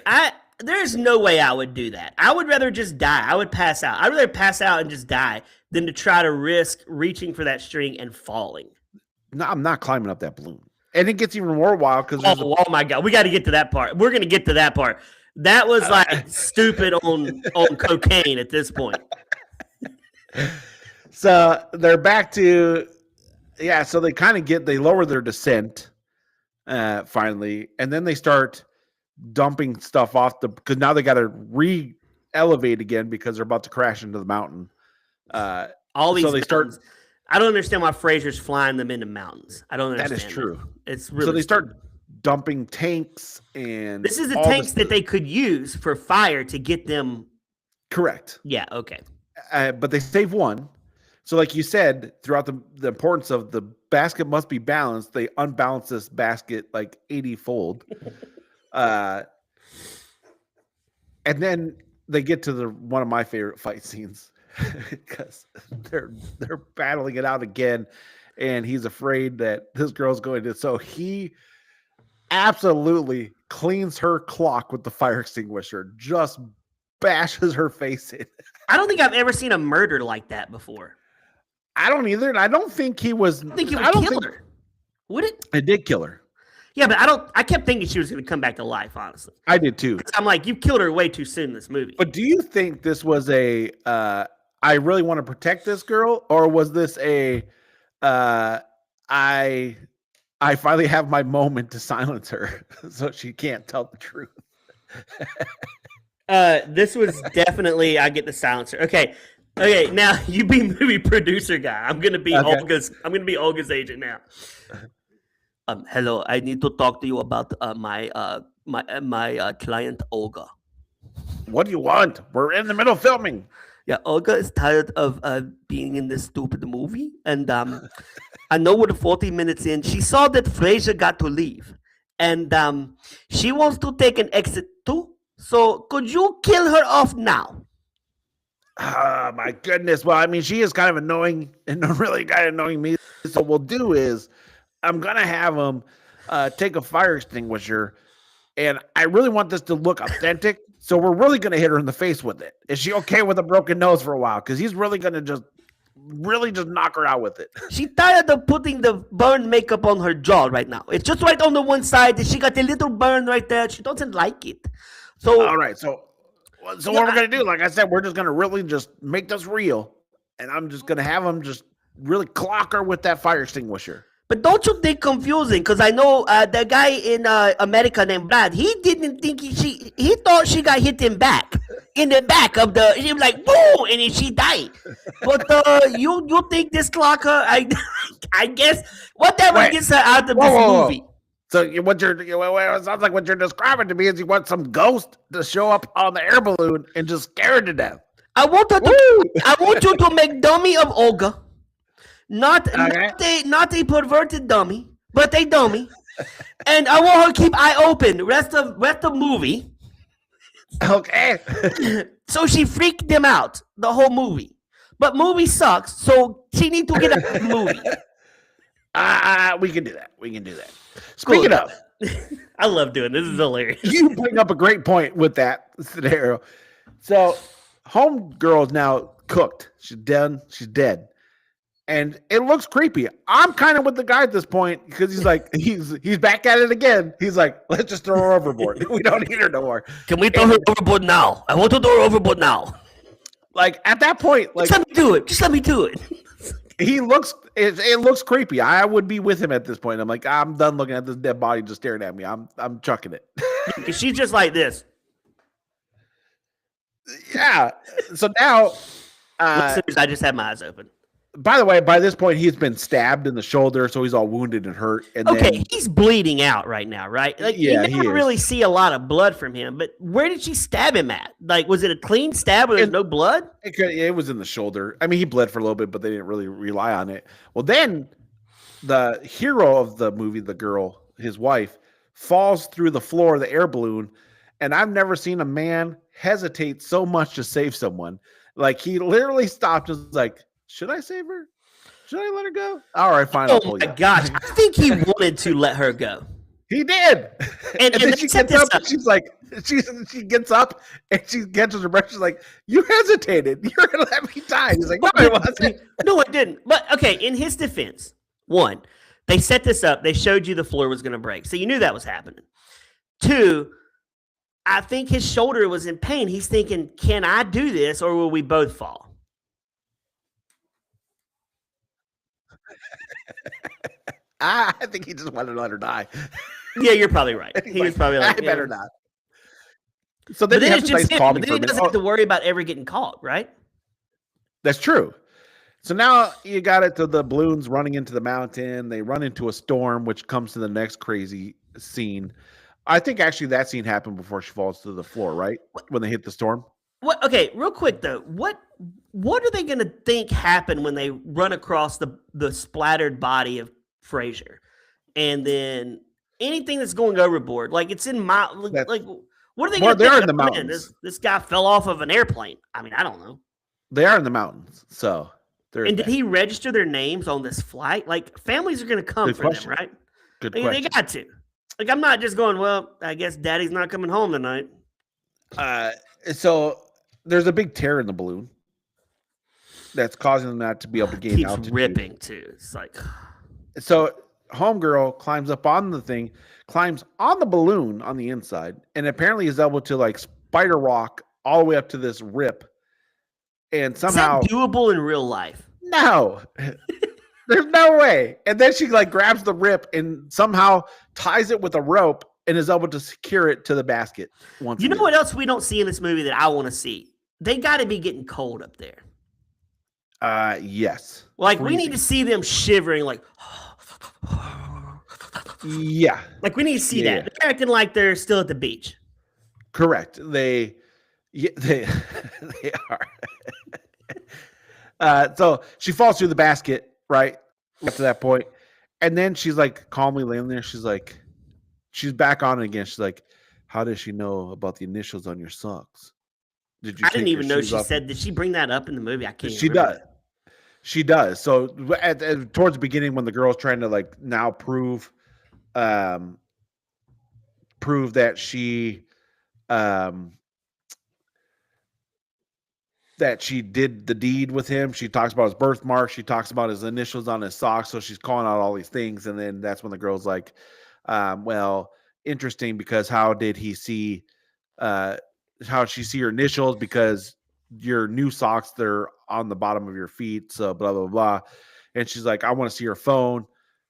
there's no way I would do that. I would rather just die. I would pass out. I'd rather pass out and just die than to try to risk reaching for that string and falling. No, I'm not climbing up that balloon. And it gets even more wild because oh my God, we got to get to that part. We're going to get to that part. That was like stupid on cocaine at this point. So they're back to, so they lower their descent finally, and then they start dumping stuff off because now they got to re-elevate again because they're about to crash into the mountain. All these mountains. I don't understand why Fraser's flying them into mountains. I don't understand. That is true. It's really so they start dumping tanks, and this is the tanks that they could use for fire to get them. Correct. Yeah. Okay. But they save one. So like you said, throughout the importance of the basket must be balanced, they unbalance this basket like 80-fold. And then they get to one of my favorite fight scenes because they're battling it out again, and he's afraid that this girl's going to. So he absolutely cleans her clock with the fire extinguisher, just bashes her face in. I don't think I've ever seen a murder like that before. I don't either, and I don't think he was. I think he would kill her. Would it? It did kill her. Yeah, but I kept thinking she was going to come back to life, honestly. I did too. I'm like, you killed her way too soon in this movie. But do you think this was I really want to protect this girl, or was this I finally have my moment to silence her so she can't tell the truth? This was definitely I get the silencer. Okay, now you be movie producer guy. I'm gonna be Olga's agent now. Hello, I need to talk to you about my client Olga. What do you want? We're in the middle of filming. Yeah, Olga is tired of being in this stupid movie, and I know we're 40 minutes in. She saw that Fraser got to leave, and she wants to take an exit too. So could you kill her off now? Oh my goodness. Well, I mean, she is kind of annoying and really kind of annoying me. So what we'll do is I'm gonna have him take a fire extinguisher, and I really want this to look authentic. So we're really gonna hit her in the face with it. Is she okay with a broken nose for a while? Because he's really gonna just knock her out with it. She's tired of putting the burn makeup on her jaw right now. It's just right on the one side. She got a little burn right there. She doesn't like it. So all right, so what we're gonna do, like I said, we're just gonna really just make this real, and I'm just gonna have him just really clock her with that fire extinguisher. But don't you think confusing? Because I know the guy in America named Brad. He didn't think he thought she got hit in the back of the. She was like boom, and then she died. But you think this clocker? I guess whatever gets her out of this movie. So it sounds like what you're describing to me is you want some ghost to show up on the air balloon and just scare her to death. I want you to make dummy of Olga. Not a perverted dummy, but a dummy. And I want her to keep eye open rest of movie. Okay. So she freaked them out the whole movie. But movie sucks, so she need to get out of the movie. We can do that. Speaking of, I love doing this. This is hilarious. You bring up a great point with that scenario. So homegirl is now cooked. She's done. She's dead. And it looks creepy. I'm kind of with the guy at this point because he's like, he's back at it again. He's like, let's just throw her overboard. We don't need her no more. Can we throw her overboard now? I want to throw her overboard now. Like at that point, like just let me do it. Just let me do it. It looks creepy. I would be with him at this point. I'm like, I'm done looking at this dead body just staring at me. I'm chucking it. She's just like this. Yeah. So now, I just had my eyes open. By the way, by this point, he's been stabbed in the shoulder, so he's all wounded and hurt. And he's bleeding out right now, right? Like, yeah, you never really see a lot of blood from him. But where did she stab him at? Like, was it a clean stab where there's no blood? It was in the shoulder. I mean, he bled for a little bit, but they didn't really rely on it. Well, then the hero of the movie, the girl, his wife, falls through the floor of the air balloon, and I've never seen a man hesitate so much to save someone. Like, he literally stopped and was like, should I save her? Should I let her go? All right, fine. Oh my gosh. I think he wanted to let her go. He did. And then she gets up. She's like, she gets up and she catches her breath. She's like, you hesitated. You're going to let me die. He's like, no, I wasn't. No, I didn't. But okay, in his defense, one, they set this up. They showed you the floor was going to break. So you knew that was happening. Two, I think his shoulder was in pain. He's thinking, can I do this or will we both fall? I think he just wanted to let her die. Yeah, you're probably right. He was probably like, I better not. So then he doesn't have to worry about ever getting caught, right? That's true. So now you got it to the balloons running into the mountain. They run into a storm, which comes to the next crazy scene. I think actually that scene happened before she falls to the floor, right? When they hit the storm. What? Okay, real quick though. What are they going to think happened when they run across the splattered body of Fraser, and then anything that's going overboard? Like it's in my like. What are they going to think? They're in the mountains. This guy fell off of an airplane. I mean, I don't know. They are in the mountains, so. And did he register their names on this flight? Like families are going to come for them, right? Good question. They got to. Like I'm not just going. Well, I guess Daddy's not coming home tonight. So there's a big tear in the balloon that's causing them not to be able to gain altitude. Keeps ripping too. It's like. So homegirl climbs up on the thing, climbs on the balloon on the inside, and apparently is able to like spider walk all the way up to this rip. And somehow is that doable in real life? No. There's no way. And then she like grabs the rip and somehow ties it with a rope and is able to secure it to the basket. You know what else we don't see in this movie that I want to see? They got to be getting cold up there. Yes. Like freezing. We need to see them shivering like Yeah. Like we need to see Yeah, that. They're acting like they're still at the beach. correct. They they are. So she falls through the basket, right? Up to that point. And then she's like calmly laying there. She's back on it again. She's like, how does she know about the initials on your socks? Did you I didn't take your even know shoes she off? said. Did she bring that up in the movie? I can't She even remember does. that. She does. So towards the beginning, when the girl's trying to like now prove that she did the deed with him. She talks about his birthmark. She talks about his initials on his socks. So she's calling out all these things. And then that's when the girl's like, well, interesting, because how did he see, how did she see your initials? Because your new socks, they're on the bottom of your feet. So blah, blah, blah. And she's like, I want to see her phone.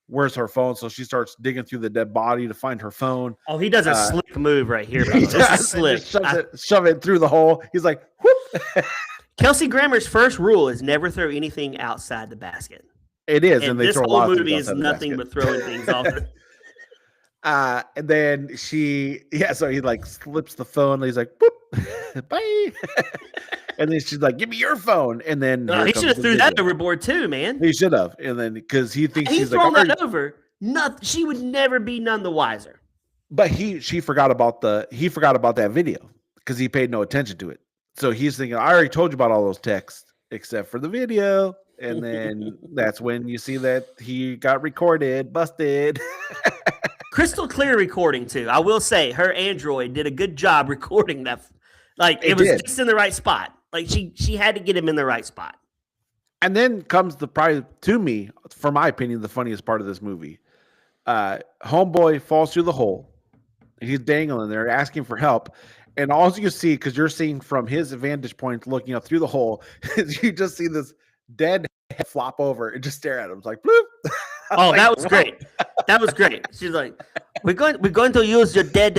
Where's her phone? So she starts digging through the dead body to find her phone. Oh, he does a slick move right here. By the way. This is slick. Shove it through the hole. He's like, whoop. Kelsey Grammer's first rule is never throw anything outside the basket. It is, And and they this throw a whole lot of movie things is nothing but throwing things off. And then so he like slips the phone. And he's like, boop, bye. And then she's like, give me your phone. And then he should have threw that overboard too, man. He should have. And then because he thinks He's he's thrown like, that over. Nothing. She would never be none the wiser. But she forgot about that video because he paid no attention to it. So he's thinking, I already told you about all those texts except for the video. And then that's when you see that he got recorded, busted. Crystal clear recording too. I will say her Android did a good job recording that. Like it was just in the right spot. Like she had to get him in the right spot. And then comes probably to me, for my opinion, the funniest part of this movie. Homeboy falls through the hole. He's dangling there, asking for help. And all you see, because you're seeing from his vantage point looking up through the hole, is you just see this dead head flop over and just stare at him. It's like, bloop. Oh, that was great. That was great. She's like, we're going to use your dead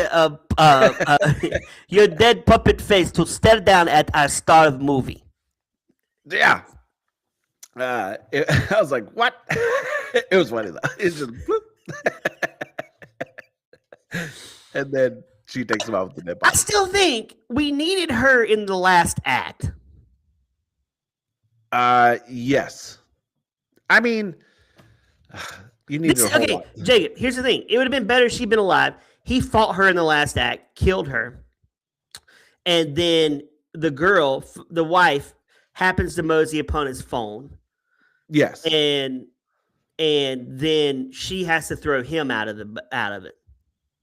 your dead puppet face to stare down at our star of movie. Yeah. I was like, what? It was funny though. It's just bloop. And then she takes him out with the dead body. I still think we needed her in the last act. Yes. I mean, you need to okay, Jacob, here's the thing. It would have been better if she'd been alive. He fought her in the last act, killed her. And then the girl, the wife, happens to mosey upon his phone. Yes. And then she has to throw him out of it.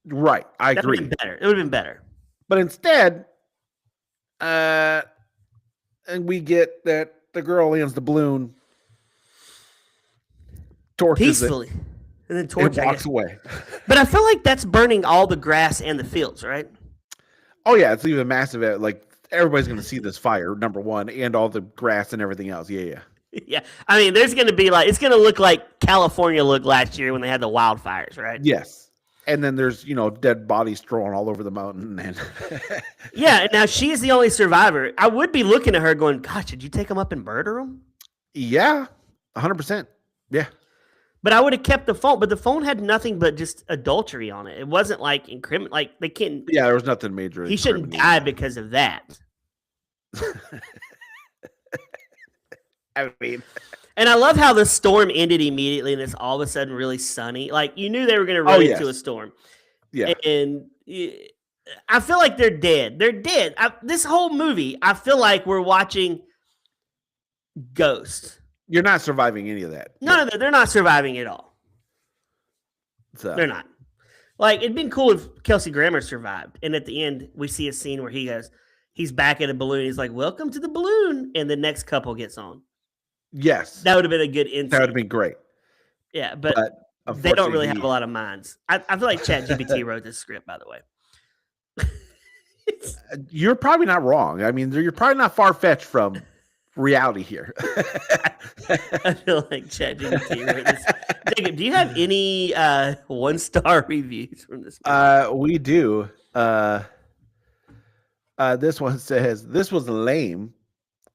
Right. I agree. It would have been better. But instead, and we get that the girl lands the balloon, torches peacefully, and then walks away. But I feel like that's burning all the grass and the fields, right? Oh yeah, it's even massive. Like everybody's going to see this fire, number one, and all the grass and everything else. Yeah. Yeah, I mean, there's going to be it's going to look like California looked last year when they had the wildfires, right? Yes. And then there's, dead bodies strewn all over the mountain. And yeah, and now she's the only survivor. I would be looking at her going, gosh, did you take them up and murder them? Yeah, 100%. Yeah. But I would have kept the phone. But the phone had nothing but just adultery on it. It wasn't like incriminate. Like they can't. Yeah, there was nothing major. He shouldn't die because of that. I mean... And I love how the storm ended immediately and it's all of a sudden really sunny. Like, you knew they were going to run into a storm. Yeah. And I feel like they're dead. They're dead. This whole movie, I feel like we're watching Ghost. You're not surviving any of that. None of that. They're not surviving at all. They're not. Like, it'd been cool if Kelsey Grammer survived. And at the end, we see a scene where he's back at a balloon. He's like, welcome to the balloon. And the next couple gets on. Yes. That would have been a good insight. That would have been great. Yeah, but they don't really have a lot of minds. I feel like ChatGPT wrote this script, by the way. You're probably not wrong. I mean, you're probably not far-fetched from reality here. I feel like ChatGPT wrote this. Jacob, do you have any one-star reviews from this movie? We do. This one says, this was lame.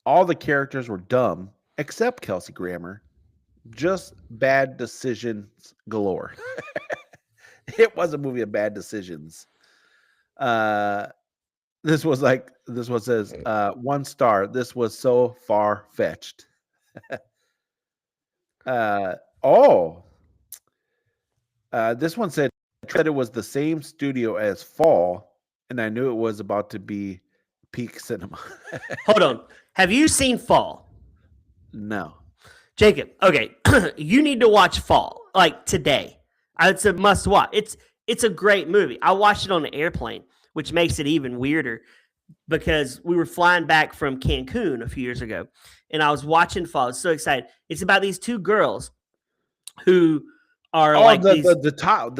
All the characters were dumb. Except Kelsey Grammer, just bad decisions galore. It was a movie of bad decisions. This one says 1 star. This was so far fetched. Oh, this one said it was the same studio as Fall, and I knew it was about to be peak cinema. Hold on. Have you seen Fall? No. Jacob, okay, you need to watch Fall, like today. It's a must watch. It's a great movie. I watched it on an airplane, which makes it even weirder because we were flying back from Cancun a few years ago, and I was watching Fall. I was so excited. It's about these 2 girls who are the tower.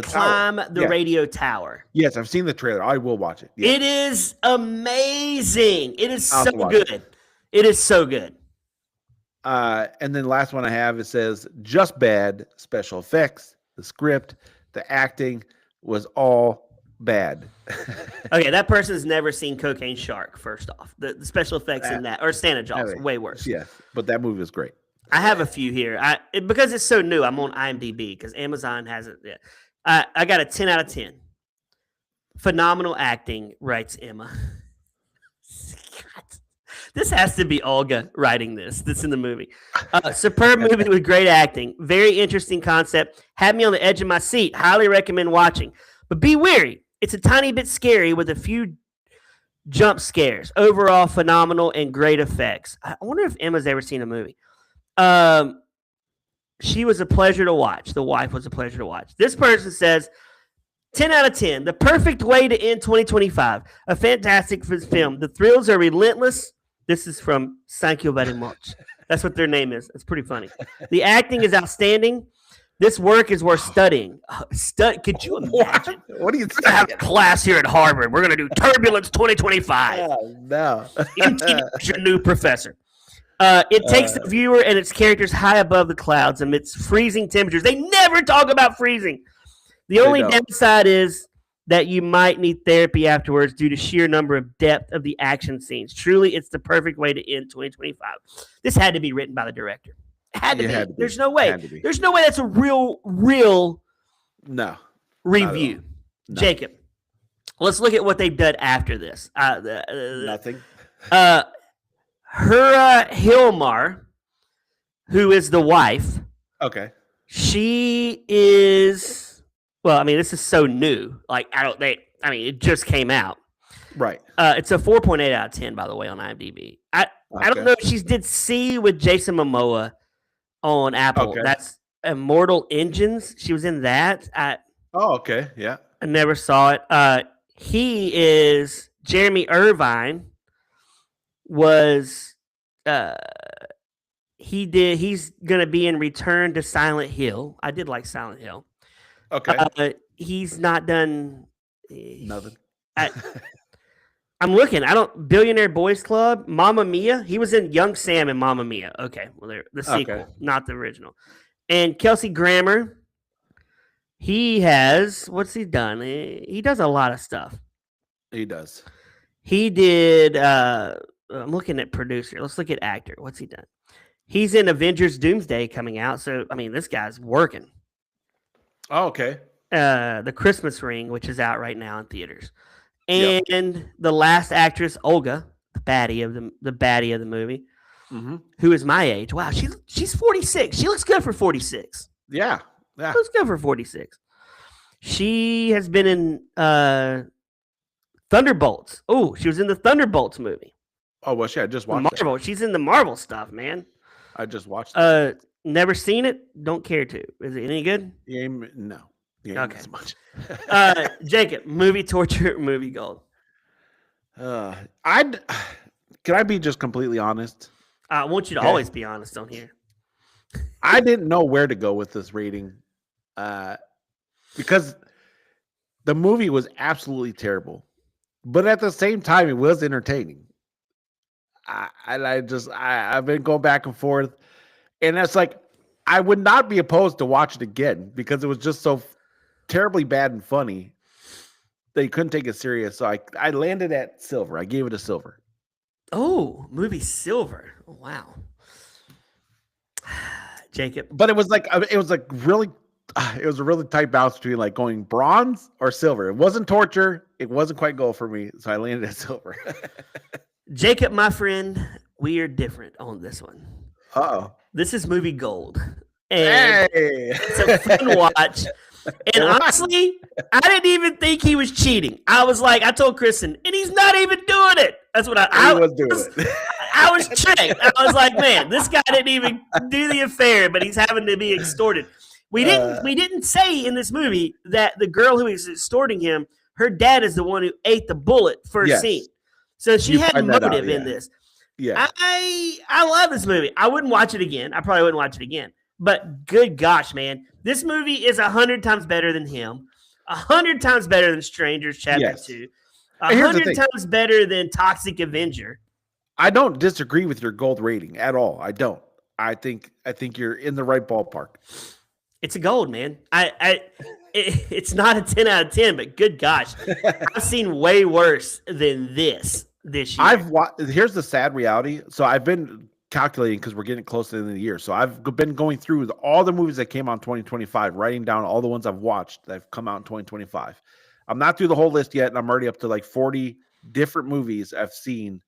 Climb the radio tower. Yes, I've seen the trailer. I will watch it. Yeah. It is amazing. It is so good. It is so good. And then the last one I have, it says just bad special effects. The script, the acting was all bad. Okay, that person has never seen Cocaine Shark, first off. The special effects in that, or Santa Jaws, way worse. Yes, but that movie was great. I have a few here. Because it's so new, I'm on IMDb because Amazon hasn't yet. I got a 10 out of 10. Phenomenal acting, writes Emma. God. This has to be Olga writing this. This in the movie. Superb movie with great acting. Very interesting concept. Had me on the edge of my seat. Highly recommend watching. But be wary. It's a tiny bit scary with a few jump scares. Overall, phenomenal and great effects. I wonder if Emma's ever seen a movie. She was a pleasure to watch. The wife was a pleasure to watch. This person says, 10 out of 10. The perfect way to end 2025. A fantastic film. The thrills are relentless. This is from Thank You Very Much. That's what their name is. It's pretty funny. The acting is outstanding. This work is worth studying. Could you imagine? What are you saying? Have a class here at Harvard. We're going to do Turbulence 2025. No. It's your new professor. It takes the viewer and its characters high above the clouds amidst freezing temperatures. They never talk about freezing. The only downside is that you might need therapy afterwards due to sheer number of depth of the action scenes. Truly, it's the perfect way to end 2025. This had to be written by the director. It had to be. There's no way. There's no way that's a real review. No. Jacob, let's look at what they've done after this. Nothing. Hera Hilmar, who is the wife. Okay. She is. Well, I mean, this is so new. Like, it just came out. Right. It's a 4.8 out of 10, by the way, on IMDb. I don't know if she did C with Jason Momoa on Apple. Okay. That's Immortal Engines. She was in that. Okay. Yeah. I never saw it. He is Jeremy Irvine. Was he's gonna be in Return to Silent Hill. I did like Silent Hill. Okay. He's not done nothing. I'm looking. Billionaire Boys Club, Mamma Mia. He was in Young Sam and Mamma Mia. Okay, well, the sequel, not the original. And Kelsey Grammer. What's he done? He does a lot of stuff. He does. He did. I'm looking at producer. Let's look at actor. What's he done? He's in Avengers Doomsday coming out. So, I mean, this guy's working. Oh, okay. The Christmas Ring, which is out right now in theaters. And the last actress, Olga, the baddie of the movie, who is my age. Wow, she's 46. She looks good for 46. Yeah. She looks good for 46. She has been in Thunderbolts. Oh, she was in the Thunderbolts movie. Oh, well, I just watched Marvel. She's in the Marvel stuff, man. I just watched it. Never seen it. Don't care to. Is it any good? No. Okay. As much. Jacob, movie torture, movie gold. Can I be just completely honest? I want you to always be honest on here. I didn't know where to go with this rating, because the movie was absolutely terrible, but at the same time, it was entertaining. I've been going back and forth, and it's like I would not be opposed to watch it again because it was just so terribly bad and funny that you couldn't take it serious. So I landed at silver. I gave it a silver. Oh, movie silver! Wow, Jacob. But it was like really it was a really tight balance between like going bronze or silver. It wasn't torture. It wasn't quite gold for me, so I landed at silver. Jacob, my friend, we are different on this one. Uh-oh. This is movie gold. And Hey! it's a fun watch. And honestly, I didn't even think he was cheating. I was like, I told Kristen, and he's not even doing it. That's what I was doing it. I was tricked. I was like, man, this guy didn't even do the affair, but he's having to be extorted. We didn't say in this movie that the girl who was extorting him, her dad is the one who ate the bullet first scene. So she had motive in this. Yeah. I love this movie. I wouldn't watch it again. I probably wouldn't watch it again. But good gosh, man, this movie is 100 times better than him. 100 times better than Strangers Chapter 2. 100 times better than Toxic Avenger. I don't disagree with your gold rating at all. I don't. I think you're in the right ballpark. It's a gold, man. It's not a 10 out of 10, but good gosh, I've seen way worse than this year. Here's the sad reality. So I've been calculating because we're getting close to the end of the year. So I've been going through all the movies that came out in 2025, writing down all the ones I've watched that have come out in 2025. I'm not through the whole list yet, and I'm already up to like 40 different movies I've seen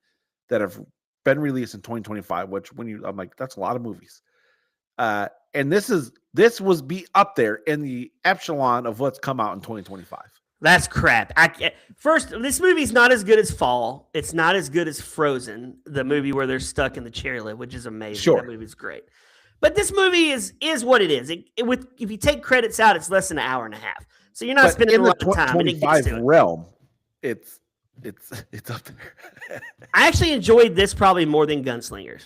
that have been released in 2025. Which I'm like, that's a lot of movies. And this was be up there in the echelon of what's come out in 2025. That's crap. First, this movie's not as good as Fall. It's not as good as Frozen, the movie where they're stuck in the chairlift, which is amazing. Sure. That movie's great. But this movie is what it is. If you take credits out, it's less than an hour and a half. So you're not spending a lot of time. In the 2025 realm, it's up there. I actually enjoyed this probably more than Gunslingers.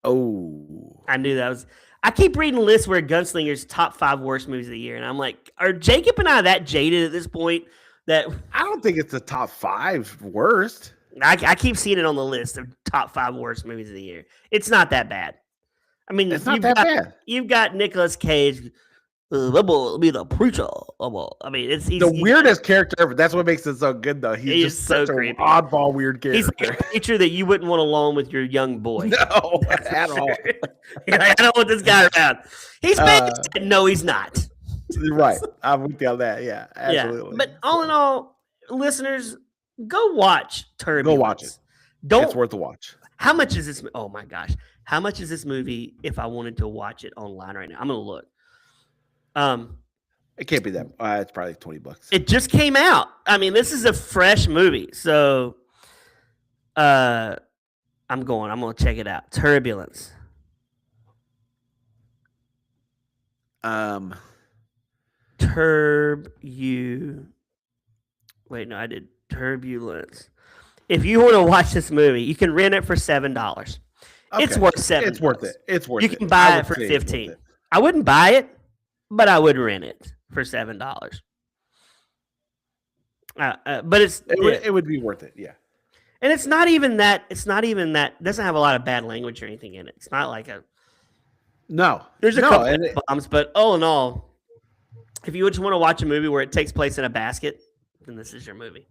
Oh. I knew that was... I keep reading lists where Gunslingers top 5 worst movies of the year, and I'm like, are Jacob and I that jaded at this point that I don't think it's the top 5 worst. I keep seeing it on the list of top 5 worst movies of the year. It's not that bad. I mean, it's not that bad. You've got Nicolas Cage, be the preacher. I mean, he's the weirdest character ever. That's what makes it so good, though. He's just so such creepy. An oddball, weird character. He's like a preacher that you wouldn't want alone with your young boy. No, at all. You're like, I don't want this guy around. He's no, he's not. Right. I'm with you on that. Yeah, absolutely. Yeah. But all in all, listeners, go watch Turbulence. Go watch it. It's worth a watch. How much is this? Oh my gosh. How much is this movie if I wanted to watch it online right now? I'm going to look. It can't be that. It's probably $20. It just came out. I mean, this is a fresh movie. So I'm going to check it out. Turbulence. Wait, no, I did Turbulence. If you want to watch this movie, you can rent it for $7. Okay. It's worth $7. It's worth it. It's worth it. You can buy it for $15. I wouldn't buy it, but I would rent it for $7. But it would be worth it, yeah. And it's not even that. It doesn't have a lot of bad language or anything in it. It's not like a. No, there's a couple of bombs, but all in all, if you just want to watch a movie where it takes place in a basket, then this is your movie.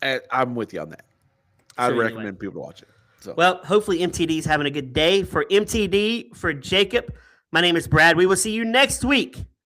I'm with you on that. I'd recommend people to watch it. So. Well, hopefully MTD's having a good day. For MTD, for Jacob, my name is Brad. We will see you next week